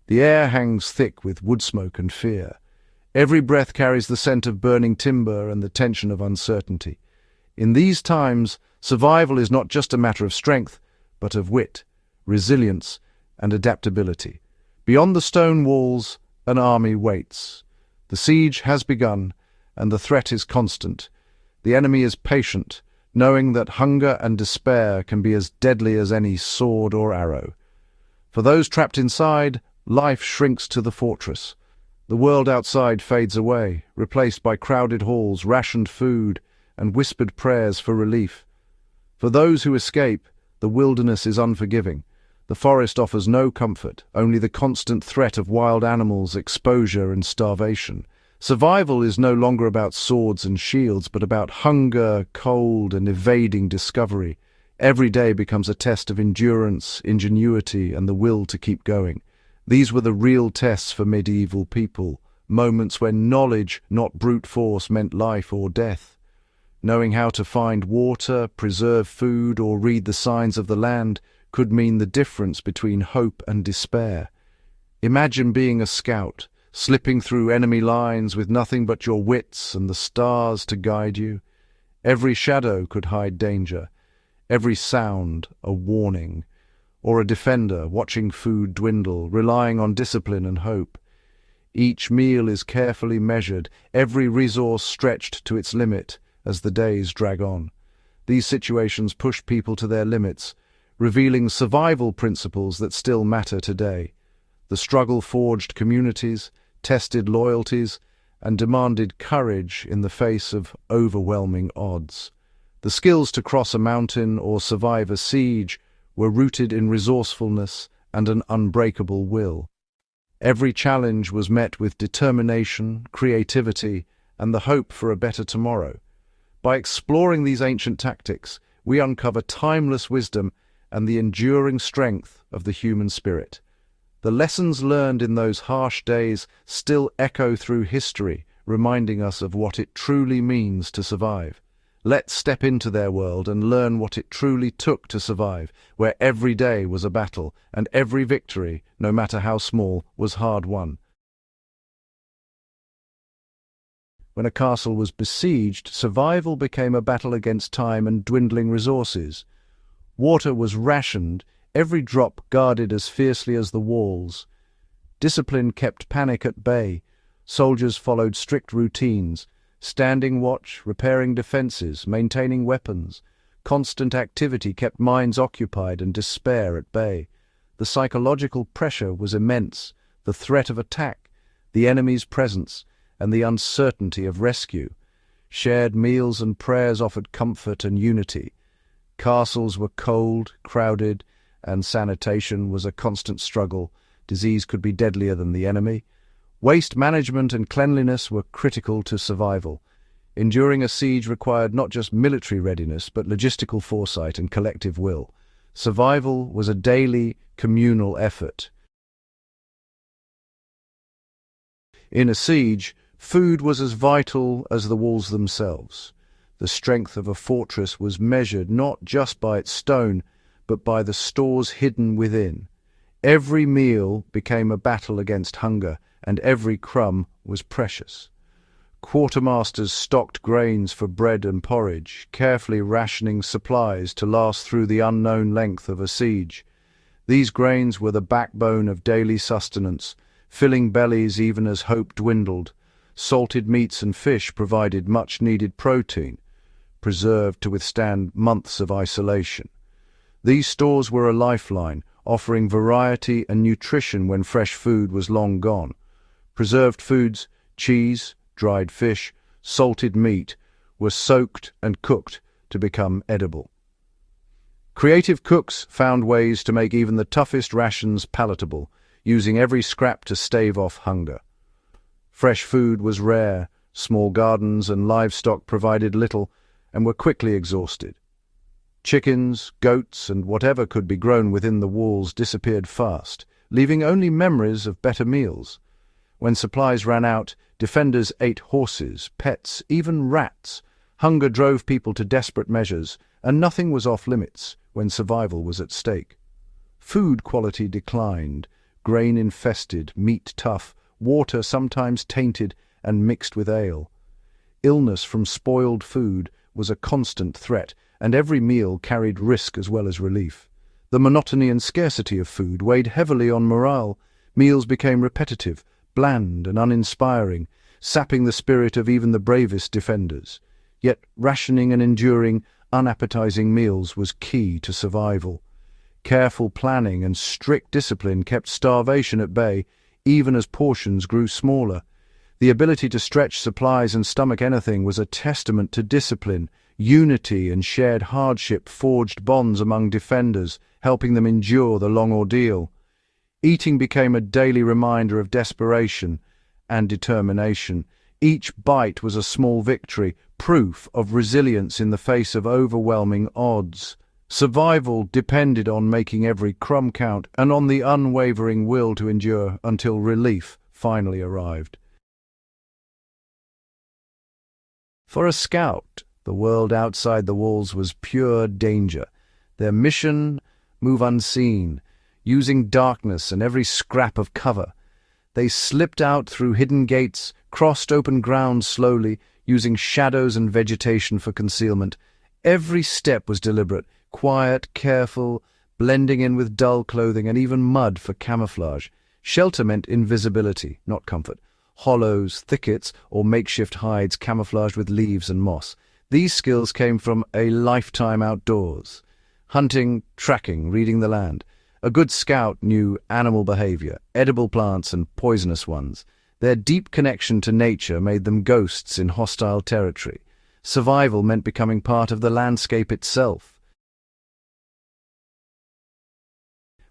The air hangs thick with wood smoke and fear. Every breath carries the scent of burning timber and the tension of uncertainty. In these times, survival is not just a matter of strength, but of wit, resilience, and adaptability. Beyond the stone walls, an army waits. The siege has begun, and the threat is constant. The enemy is patient, knowing that hunger and despair can be as deadly as any sword or arrow. For those trapped inside, life shrinks to the fortress. The world outside fades away, replaced by crowded halls, rationed food, and whispered prayers for relief. For those who escape, the wilderness is unforgiving. The forest offers no comfort, only the constant threat of wild animals, exposure, and starvation. Survival is no longer about swords and shields, but about hunger, cold, and evading discovery. Every day becomes a test of endurance, ingenuity, and the will to keep going. These were the real tests for medieval people, moments when knowledge, not brute force, meant life or death. Knowing how to find water, preserve food, or read the signs of the land could mean the difference between hope and despair. Imagine being a scout, slipping through enemy lines with nothing but your wits and the stars to guide you. Every shadow could hide danger, every sound a warning. Or a defender watching food dwindle, relying on discipline and hope. Each meal is carefully measured, every resource stretched to its limit as the days drag on. These situations push people to their limits, revealing survival principles that still matter today. The struggle forged communities, tested loyalties, and demanded courage in the face of overwhelming odds. The skills to cross a mountain or survive a siege were rooted in resourcefulness and an unbreakable will. Every challenge was met with determination, creativity, and the hope for a better tomorrow. By exploring these ancient tactics, we uncover timeless wisdom and the enduring strength of the human spirit. The lessons learned in those harsh days still echo through history, reminding us of what it truly means to survive. Let's step into their world and learn what it truly took to survive, where every day was a battle, and every victory, no matter how small, was hard-won. When a castle was besieged, survival became a battle against time and dwindling resources. Water was rationed, every drop guarded as fiercely as the walls. Discipline kept panic at bay. Soldiers followed strict routines, standing watch, repairing defenses, maintaining weapons. Constant activity kept minds occupied and despair at bay. The psychological pressure was immense, the threat of attack, the enemy's presence, and the uncertainty of rescue. Shared meals and prayers offered comfort and unity. Castles were cold, crowded, and sanitation was a constant struggle. Disease could be deadlier than the enemy. Waste management and cleanliness were critical to survival. Enduring a siege required not just military readiness, but logistical foresight and collective will. Survival was a daily, communal effort. In a siege, food was as vital as the walls themselves. The strength of a fortress was measured not just by its stone, but by the stores hidden within. Every meal became a battle against hunger, and every crumb was precious. Quartermasters stocked grains for bread and porridge, carefully rationing supplies to last through the unknown length of a siege. These grains were the backbone of daily sustenance, filling bellies even as hope dwindled. Salted meats and fish provided much-needed protein, preserved to withstand months of isolation. These stores were a lifeline, offering variety and nutrition when fresh food was long gone. Preserved foods, cheese, dried fish, salted meat, were soaked and cooked to become edible. Creative cooks found ways to make even the toughest rations palatable, using every scrap to stave off hunger. Fresh food was rare, small gardens and livestock provided little and were quickly exhausted. Chickens, goats, and whatever could be grown within the walls disappeared fast, leaving only memories of better meals. When supplies ran out, defenders ate horses, pets, even rats. Hunger drove people to desperate measures, and nothing was off limits when survival was at stake. Food quality declined, grain-infested, meat tough, water sometimes tainted and mixed with ale. Illness from spoiled food was a constant threat, and every meal carried risk as well as relief. The monotony and scarcity of food weighed heavily on morale. Meals became repetitive, bland and uninspiring, sapping the spirit of even the bravest defenders. Yet rationing and enduring unappetizing meals was key to survival. Careful planning and strict discipline kept starvation at bay, even as portions grew smaller. The ability to stretch supplies and stomach anything was a testament to discipline. Unity and shared hardship forged bonds among defenders, helping them endure the long ordeal. Eating became a daily reminder of desperation and determination. Each bite was a small victory, proof of resilience in the face of overwhelming odds. Survival depended on making every crumb count and on the unwavering will to endure until relief finally arrived. For a scout, the world outside the walls was pure danger. Their mission, move unseen, using darkness and every scrap of cover. They slipped out through hidden gates, crossed open ground slowly, using shadows and vegetation for concealment. Every step was deliberate, quiet, careful, blending in with dull clothing and even mud for camouflage. Shelter meant invisibility, not comfort. Hollows, thickets, or makeshift hides camouflaged with leaves and moss. These skills came from a lifetime outdoors. Hunting, tracking, reading the land. A good scout knew animal behavior, edible plants and poisonous ones. Their deep connection to nature made them ghosts in hostile territory. Survival meant becoming part of the landscape itself.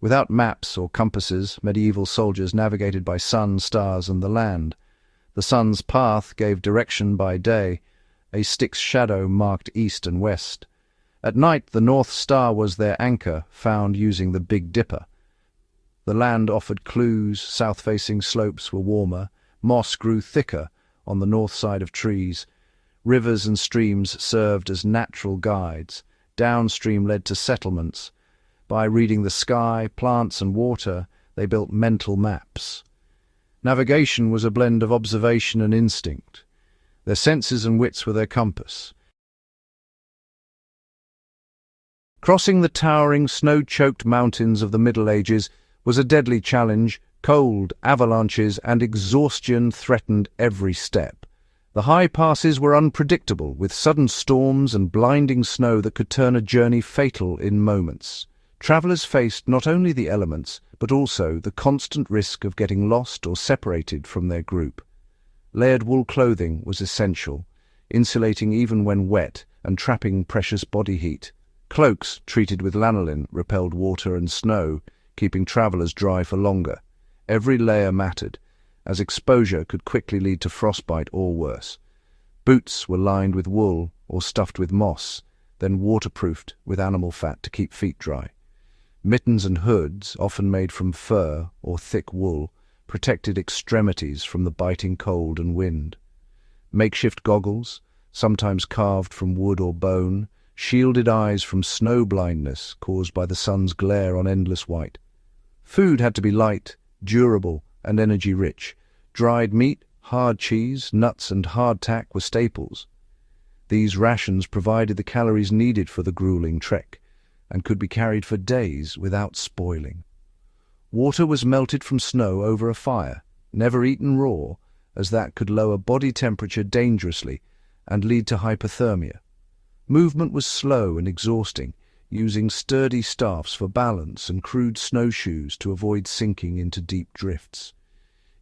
Without maps or compasses, medieval soldiers navigated by sun, stars, and the land. The sun's path gave direction by day. A stick's shadow marked east and west. At night, the North Star was their anchor, found using the Big Dipper. The land offered clues. South-facing slopes were warmer. Moss grew thicker on the north side of trees. Rivers and streams served as natural guides. Downstream led to settlements. By reading the sky, plants, and water, they built mental maps. Navigation was a blend of observation and instinct. Their senses and wits were their compass. Crossing the towering, snow-choked mountains of the Middle Ages was a deadly challenge. Cold, avalanches, and exhaustion threatened every step. The high passes were unpredictable, with sudden storms and blinding snow that could turn a journey fatal in moments. Travelers faced not only the elements, but also the constant risk of getting lost or separated from their group. Layered wool clothing was essential, insulating even when wet and trapping precious body heat. Cloaks treated with lanolin repelled water and snow, keeping travelers dry for longer. Every layer mattered, as exposure could quickly lead to frostbite or worse. Boots were lined with wool or stuffed with moss, then waterproofed with animal fat to keep feet dry. Mittens and hoods, often made from fur or thick wool, protected extremities from the biting cold and wind. Makeshift goggles, sometimes carved from wood or bone, shielded eyes from snow blindness caused by the sun's glare on endless white. Food had to be light, durable, and energy-rich. Dried meat, hard cheese, nuts, and hardtack were staples. These rations provided the calories needed for the grueling trek, and could be carried for days without spoiling. Water was melted from snow over a fire, never eaten raw, as that could lower body temperature dangerously and lead to hypothermia. Movement was slow and exhausting, using sturdy staffs for balance and crude snowshoes to avoid sinking into deep drifts.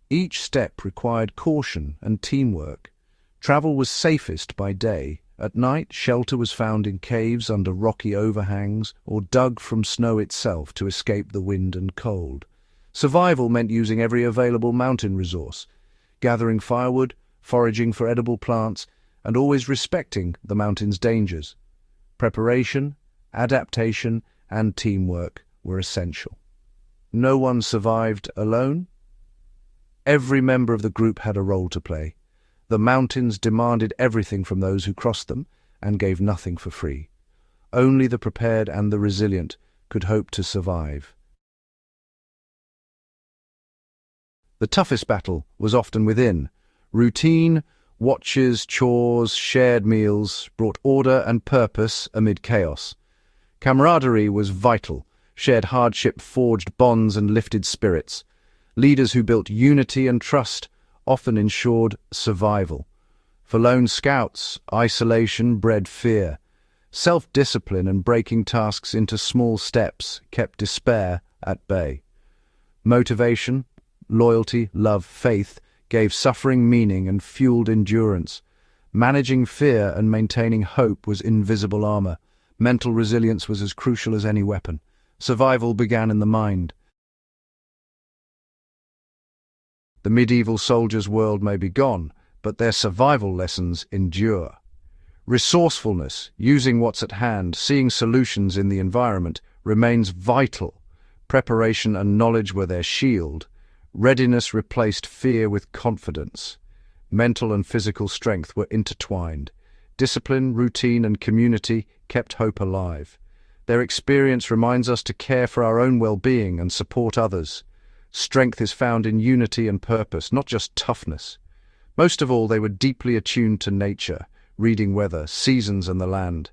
Each step required caution and teamwork. Travel was safest by day. At night, shelter was found in caves under rocky overhangs or dug from snow itself to escape the wind and cold. Survival meant using every available mountain resource, gathering firewood, foraging for edible plants, and always respecting the mountain's dangers. Preparation, adaptation, and teamwork were essential. No one survived alone. Every member of the group had a role to play. The mountains demanded everything from those who crossed them and gave nothing for free. Only the prepared and the resilient could hope to survive. The toughest battle was often within. Routine, watches, chores, shared meals brought order and purpose amid chaos. Camaraderie was vital. Shared hardship forged bonds and lifted spirits. Leaders who built unity and trust often ensured survival. For lone scouts, isolation bred fear. Self-discipline and breaking tasks into small steps kept despair at bay. Motivation, loyalty, love, faith gave suffering meaning and fueled endurance. Managing fear and maintaining hope was invisible armor. Mental resilience was as crucial as any weapon. Survival began in the mind. The medieval soldier's world may be gone, but their survival lessons endure. Resourcefulness, using what's at hand, seeing solutions in the environment, remains vital. Preparation and knowledge were their shield. Readiness replaced fear with confidence. Mental and physical strength were intertwined. Discipline, routine, and community kept hope alive. Their experience reminds us to care for our own well-being and support others. Strength is found in unity and purpose, not just toughness. Most of all, they were deeply attuned to nature, reading weather, seasons, and the land.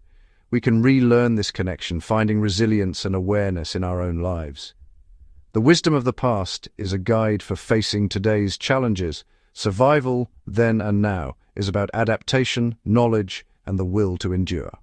We can relearn this connection, finding resilience and awareness in our own lives. The wisdom of the past is a guide for facing today's challenges. Survival, then and now, is about adaptation, knowledge, and the will to endure.